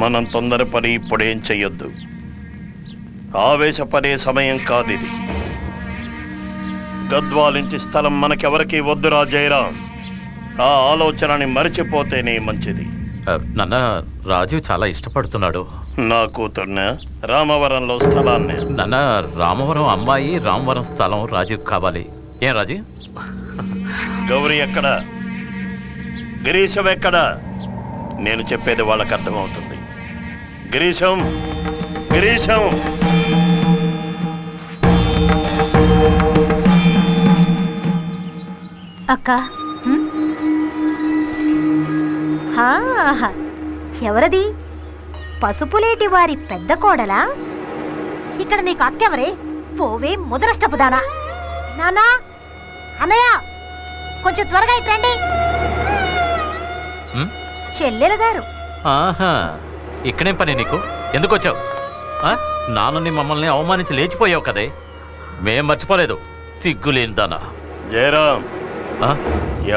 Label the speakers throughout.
Speaker 1: మనం తొందరపడి ఇప్పుడేం చెయ్యొద్దు. ఆవేశపడే సమయం కాదిది. గద్వాలింటి స్థలం మనకెవరికి వద్దురా జయరాం. ఆ ఆలోచనని మరిచిపోతేనే మంచిది.
Speaker 2: నాన్న, రాజీవ్ చాలా ఇష్టపడుతున్నాడు
Speaker 1: నా కూతుర్న రామవరంలో స్థలాన్ని.
Speaker 2: నాన్న, రామవరం అమ్మాయి, రామవరం స్థలం రాజీవ్ కావాలి. ఏం రాజీవ్?
Speaker 1: గౌరీ ఎక్కడ? గిరీశం ఎక్కడ? నేను చెప్పేది వాళ్ళకి అర్థమవుతుంది. గిరీశం, గిరీశం.
Speaker 3: అక్క, ఎవరది? పసుపులేటి వారి పెద్ద కోడలా? ఇక్కడ నీకు అక్కెవరే? పోవే ముదరష్టపుదానా. నానా, అన్నయ్య, కొంచెం త్వరగా ఇట్రండి. చెల్లెలు గారు.
Speaker 2: ఇక్కడేం పని నీకు? ఎందుకు వచ్చావు? నాన్నని మమ్మల్ని అవమానించి లేచిపోయావు కదే. మేం మర్చిపోలేదు. సిగ్గులేందానా.
Speaker 1: జయరాం,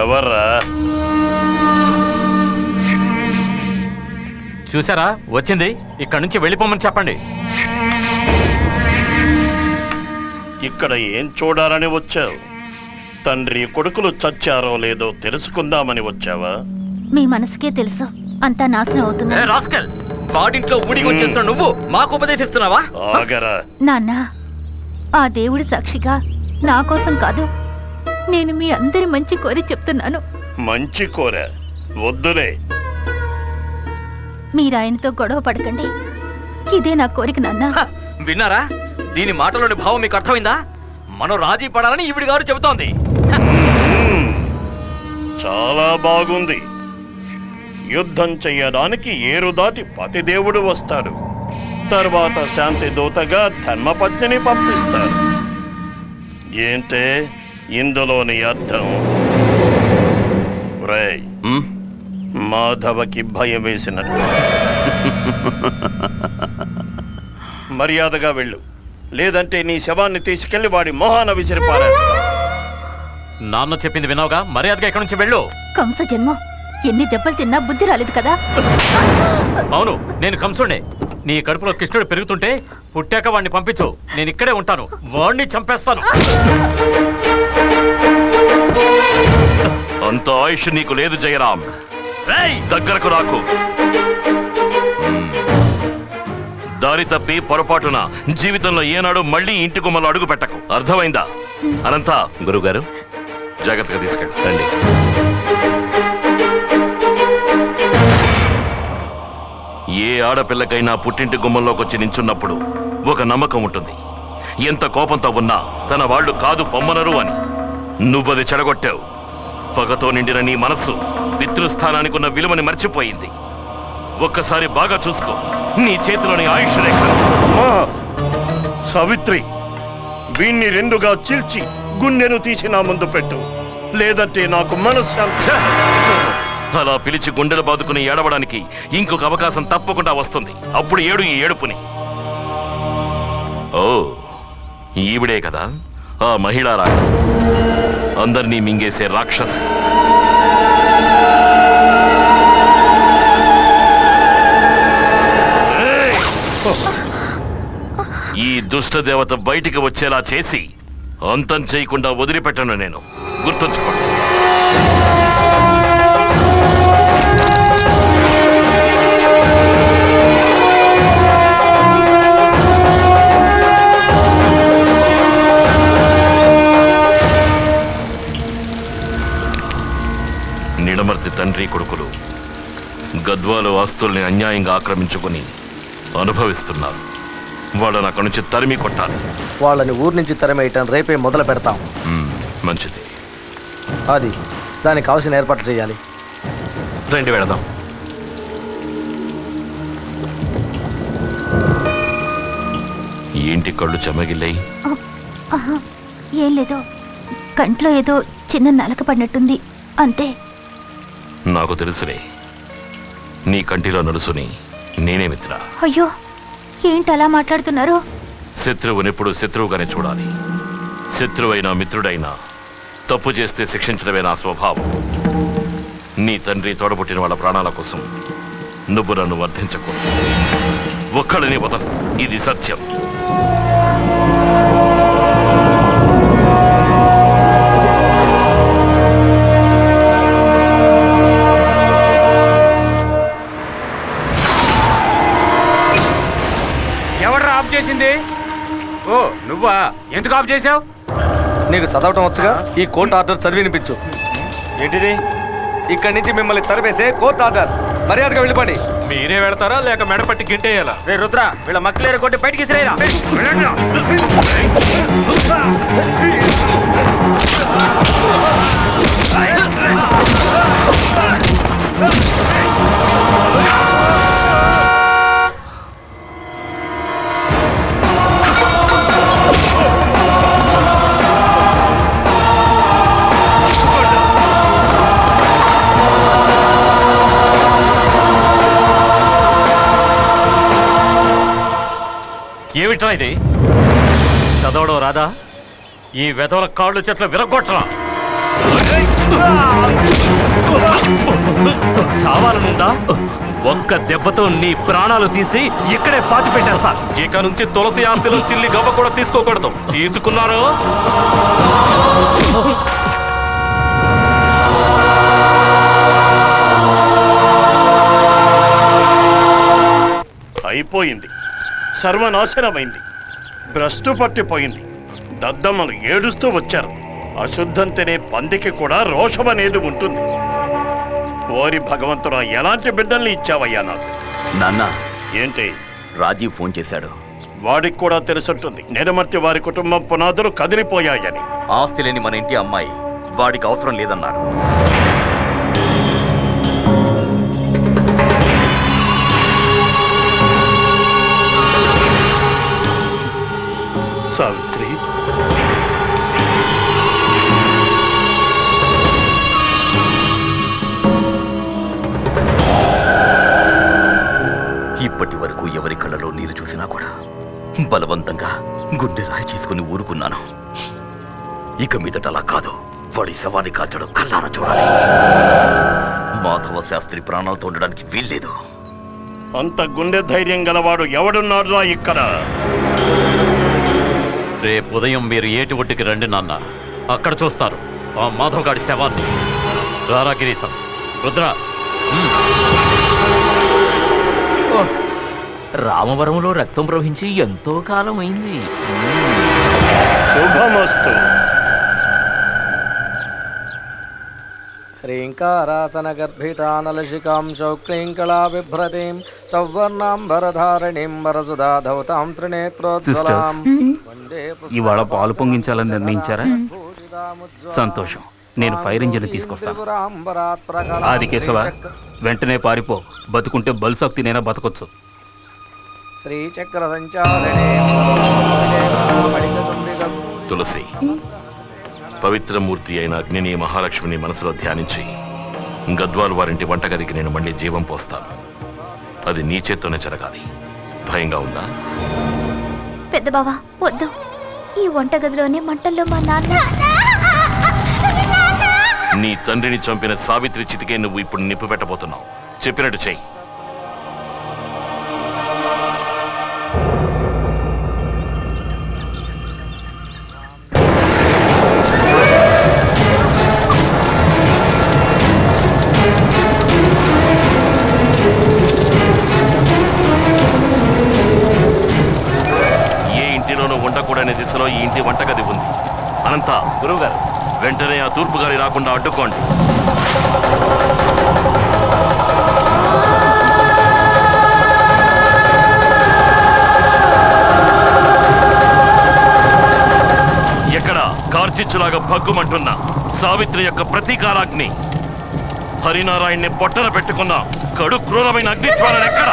Speaker 1: ఎవర్రా?
Speaker 2: చూసారా వచ్చింది? ఇక్కడి నుంచి వెళ్ళిపోమని చెప్పండి.
Speaker 1: ఇక్కడ ఏం చూడాలని వచ్చావు? తండ్రి కొడుకులు చచ్చారో లేదో తెలుసుకుందామని వచ్చావా?
Speaker 3: మీ మనసుకే తెలుసు అంతా నాశనం అవుతుంది.
Speaker 2: వాడింట్లో ఊడికొచ్చేస్తున్నా నువ్వు మాకు ఉపదేశిస్తున్నావా?
Speaker 1: ఆగరా
Speaker 3: నాన్న, ఆ దేవుడి సాక్షిగా నా కోసం కాదు, నేను మీ అందరి మంచి కోరి చెప్తున్నాను.
Speaker 1: మంచి కోర వద్దులే.
Speaker 3: మీరాయనతో గొడవ పడకండి, ఇదే నా కోరిక నాన్న.
Speaker 2: విన్నారా? దీని మాటలోని భావం మీకు అర్థమైందా? మనం రాజీ పడాలని ఈవిడి గారు చెబుతోంది.
Speaker 1: చాలా బాగుంది. యుద్ధం చెయ్యడానికి ఏరు దాటి పతిదేవుడు వస్తాడు. తర్వాత శాంతి దూతగా ధర్మపత్నిని పంపిస్తారు. ఏంటే ఇందులోని అర్థం? రేయ్, మాధవకి భయం వేసినట్టు. మర్యాదగా వెళ్ళు, లేదంటే నీ శవాన్ని తీసుకెళ్లి వాడి మొహాన విసిరిపారేస్తా.
Speaker 2: నాన్న చెప్పింది విన్నావుగా, మర్యాదగా ఇక్కడి నుంచి వెళ్ళు.
Speaker 3: కంస జన్మ, ఎన్ని దెబ్బలు తిన్నా బుద్ధి రాలేదు కదా.
Speaker 2: అవును, నేను కంసుడే. నీ కడుపులో కృష్ణుడు పెరుగుతుంటే పుట్టాక వాడిని పంపించు, నేను ఇక్కడే ఉంటాను. వాడిని చంపేస్తాను.
Speaker 1: అంత ఆయుష్ నీకు లేదు జయరాం. దగ్గరకు రాకు. దారి తప్పి పొరపాటున జీవితంలో ఏనాడు మళ్ళీ ఇంటి గుమ్మలో అడుగు పెట్టకు. అర్థమైందా? అనంతా, గురుగారు జాగ్రత్తగా తీసుకెళ్ళండి. ఏ ఆడపిల్లకైనా పుట్టింటి గుమ్మంలోకి వచ్చి నించున్నప్పుడు ఒక నమ్మకం ఉంటుంది. ఎంత కోపంతో ఉన్నా తన వాళ్ళు కాదు పొమ్మనరు అని. నువ్వది చెడగొట్టావు. పగతో నిండిన నీ మనస్సు పితృస్థానానికి ఉన్న విలువని మర్చిపోయింది. ఒక్కసారి బాగా చూసుకో నీ చేతిలోని ఆయుష్ రేఖ. సావిత్రి, వీణ్ణి రెండుగా చీల్చి గుండెను తీసి నా ముందు పెట్టు, లేదంటే నాకు మనశ్శాంతి. అలా పిలిచి గుండెలు బాదుకుని ఏడవడానికి ఇంకొక అవకాశం తప్పకుండా వస్తుంది. అప్పుడు ఏడు ఈ ఏడుపుని. ఓ, ఈవిడే కదా ఆ మహిళా రాజు, అందరినీ మింగేసే రాక్షసి. ఈ దుష్ట దేవత బయటికి వచ్చేలా చేసి అంతం చేయకుండా వదిలిపెట్టను నేను. గుర్తుంచుకోండి. నిడమర్తి తండ్రి కొడుకులు గద్వాలు ఆస్తుల్ని అన్యాయంగా ఆక్రమించుకుని అనుభవిస్తున్నారు. వాళ్ళని అక్కడి నుంచి తరిమి కొట్టాలి.
Speaker 4: వాళ్ళని ఊరి నుంచి తరిమేయటం రేపే మొదలు పెడతాం.
Speaker 1: మంచిది.
Speaker 4: అది దానికి కావాల్సిన ఏర్పాట్లు చేయాలి.
Speaker 1: రండి వెళదాం. ఏంటి కళ్ళు చెమ్మగిల్లాయి?
Speaker 3: ఏం లేదు, కంట్లో ఏదో చిన్న నలక పడినట్టుంది అంతే.
Speaker 1: నాకు తెలుసులే, నీ కంటిలో నలుసుని నేనే మిత్ర.
Speaker 3: అయ్యో, ఏంటి అలా మాట్లాడుతున్నారు?
Speaker 1: శత్రువునెప్పుడు శత్రువుగానే చూడాలి. శత్రువైనా మిత్రుడైనా తప్పు చేస్తే శిక్షించడమే నా స్వభావం. నీ తండ్రి తోడబుట్టిన వాళ్ళ ప్రాణాల కోసం నువ్వు నన్ను వర్ధించకూడదు. ఒక్కడిని వదలు, ఇది సత్యం.
Speaker 5: ఎవడ్రా ఆఫ్ చేసింది? ఓ నువ్వా? ఎందుకు ఆఫ్ చేసావు?
Speaker 4: నీకు చదవటం వచ్చుగా, ఈ కోర్టు ఆర్డర్ చదివి వినిపించు.
Speaker 5: ఏంటిది?
Speaker 4: ఇక్కడి నుంచి మిమ్మల్ని తరివేసే కోర్టు ఆర్డర్. మర్యాదగా వెళ్ళిపోండి.
Speaker 2: మీరే వెళతారా లేక మెడపట్టి గింటేయాలా?
Speaker 5: రే రుద్ర, వీళ్ళ మక్కలేరు కొట్టి బయటికి ఇసిరేరా.
Speaker 2: ఏమిట్రా ఇది? చదవడం రాదా? ఈ వెధవల కాళ్ళు చెట్లు విరగొట్టరా. చావాలనుందా? ఒక్క దెబ్బతో నీ ప్రాణాలు తీసి ఇక్కడే పాతి పెట్టేస్తా. ఇక నుంచి తులసి ఆస్తిలో చిల్లి గవ్వ కూడా తీసుకోకూడదు. తీసుకున్నారు?
Speaker 6: అయిపోయింది, సర్వనాశనమైంది, భ్రష్టు పట్టిపోయింది. దద్దమ్మలు ఏడుస్తూ వచ్చారు. అశుద్ధం తినే పందికి కూడా రోషం అనేది ఉంటుంది. ఓరి భగవంతుడా, ఎలాంటి బిడ్డల్ని ఇచ్చావయ్యా నాకు.
Speaker 7: నాన్న,
Speaker 6: ఏంటి?
Speaker 7: రాజీవ్ ఫోన్ చేశాడు.
Speaker 6: వాడికి కూడా తెలుసుంటుంది నిరమర్తి వారి కుటుంబం పునాదులు కదిలిపోయాయని.
Speaker 7: ఆస్తి లేని మన ఇంటి అమ్మాయి వాడికి అవసరం లేదన్నాడు.
Speaker 6: సావిత్రి,
Speaker 7: ఇప్పటి వరకు ఎవరి కళ్ళలో నీరు చూసినా కూడా బలవంతంగా గుండె రాయి చేసుకుని ఊరుకున్నాను. ఇక మీదట అలా కాదు. వాడి శవాన్ని కాల్చడం కళ్ళారా చూడాలి. మాధవ శాస్త్రి ప్రాణాలతో ఉండడానికి వీల్లేదు.
Speaker 6: అంత గుండె ధైర్యం గలవాడు ఎవడున్నాడురా ఇక్కడ?
Speaker 2: రేపు ఉదయం మీరు ఏటి ఒడ్డుకి రండి నాన్న. అక్కడ చూస్తారు ఆ మాధవ్ గాడి శవాన్ని. రారా గిరీశం, రుద్ర.
Speaker 8: రామవరంలో రక్తం ప్రవహించి ఎంతో కాలం అయింది.
Speaker 6: శుభమస్తు.
Speaker 4: హ్రీంకారాసన గర్భితానలశికాం శౌక్లీంకళా బిభ్రతీం సౌవర్ణాంబరధారణీం వరసుధాధౌతాం త్రినేత్రోజ్వలాం.
Speaker 8: ఇవాళ పాలు పొంగించాలని నిర్ణయించారా? సంతోషం. నేను ఫైర్ ఇంజిన్ తీసుకొస్తాను. ఆది కేశవ, వెంటనే పారిపో. బతుకుంటే బల్సక్తినైనా బతకొచ్చు.
Speaker 4: శ్రీచక్ర సంచారిణే
Speaker 1: తులసి, పవిత్రమూర్తి అయిన అగ్నిని మహాలక్ష్మిని మనసులో ధ్యానించి గద్వాల్ వారింటి వంటగదికి నేను మళ్ళీ జీవం పోస్తాను. అది నీ చేత్తోనే జరగాలి. భయంగా ఉందా?
Speaker 3: పెద్ద బావా వద్దు. ఈ వంటగదిలోనే మంటల్లో మా నాన్న.
Speaker 1: నీ తండ్రిని చంపిన సావిత్రి చితికే నువ్వు ఇప్పుడు నిప్పు పెట్టబోతున్నావు. చెప్పినట్టు చెయ్యి. ఉండకూడని దిశలో ఈ ఇంటి వంటగది ఉంది. అనంత, గురువుగారు, వెంటనే ఆ తూర్పు గాలి రాకుండా అడ్డుకోండి. ఎక్కడ కార్చిచ్చులాగా భగ్గుమంటున్న సావిత్రి యొక్క ప్రతీకారాగ్ని, హరినారాయణ్ణి పొట్టన పెట్టుకున్న కడు క్రూరమైన అగ్నిజ్వాలలు ఎక్కడ?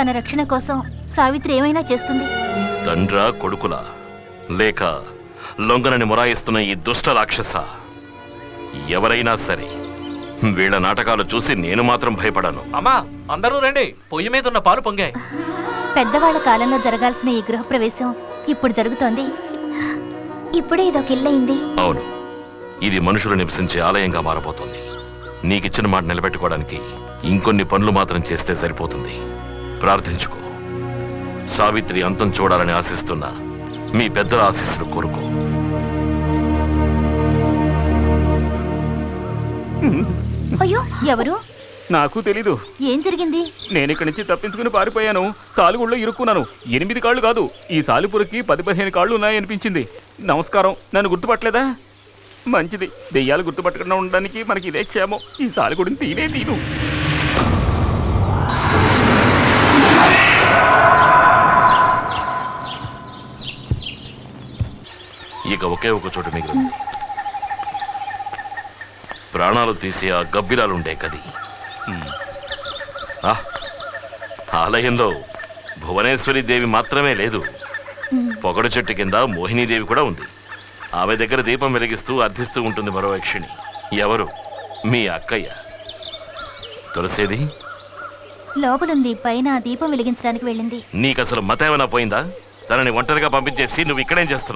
Speaker 3: తన రక్షణ కోసం సావిత్రి ఏమైనా చేస్తుంది.
Speaker 1: తండ్రా కొడుకులా లేక లొంగనని మొరాయిస్తున్న ఈ దుష్ట రాక్షస ఎవరైనా సరే వీళ్ళ నాటకాలు చూసి నేను మాత్రం భయపడాను.
Speaker 2: అమ్మా అందరూ రండి, పొయ్యి మీద ఉన్న పాలు పొంగాయి.
Speaker 3: పెద్దవాళ్ల కాలంలో జరగాల్సిన ఈ గృహప్రవేశం ఇప్పుడు జరుగుతోంది. ఇప్పుడే ఇదొక ఇల్లయింది.
Speaker 1: అవును, ఇది మనుషులు నివసించే ఆలయంగా మారబోతోంది. నీకిచ్చిన మాట నిలబెట్టుకోవడానికి ఇంకొన్ని పనులు మాత్రం చేస్తే సరిపోతుంది. ప్రార్థించుకో. సావిత్రి అంతం చూడాలని ఆశిస్తున్నా మీ పెద్దల ఆశీస్సులు కోరుకో.
Speaker 3: అయ్యో, ఎవరు?
Speaker 5: నాకు తెలీదు.
Speaker 3: ఏం జరిగింది?
Speaker 5: నేను ఇక్కడి నుంచి తప్పించుకుని పారిపోయాను. కాలుగుళ్ళో ఇరుక్కున్నాను. 8 కాళ్ళు కాదు, ఈ సాలిపురికి 10-15 కాళ్ళు ఉన్నాయనిపించింది. నమస్కారం, నన్ను గుర్తుపట్టలేదా? మంచిది, దెయ్యాలు గుర్తుపట్టకుండా ఉండడానికి మనకి ఇదే క్షేమం. ఈ సాలిగుడిని తీను.
Speaker 1: ఇక ఒకే ఒక చోటు మిగిలింది. ప్రాణాలు తీసి ఆ గబ్బిలాలుండే గది. ఆలయంలో భువనేశ్వరి దేవి మాత్రమే లేదు, పొగడు చెట్టు కింద మోహినీదేవి కూడా ఉంది. ఆమె దగ్గర దీపం వెలిగిస్తూ అర్థిస్తూ ఉంటుంది మరో యక్షిణి. ఎవరు? మీ అక్కయ్య. తులసేది
Speaker 3: లోపలుంది, పైన దీపం వెలిగించడానికి వెళ్ళింది.
Speaker 1: నీకసలు మతేమైనా పోయిందా? తనని ఒంటరిగా పంపించేసి నువ్వు ఇక్కడేం చేస్తున్నావు?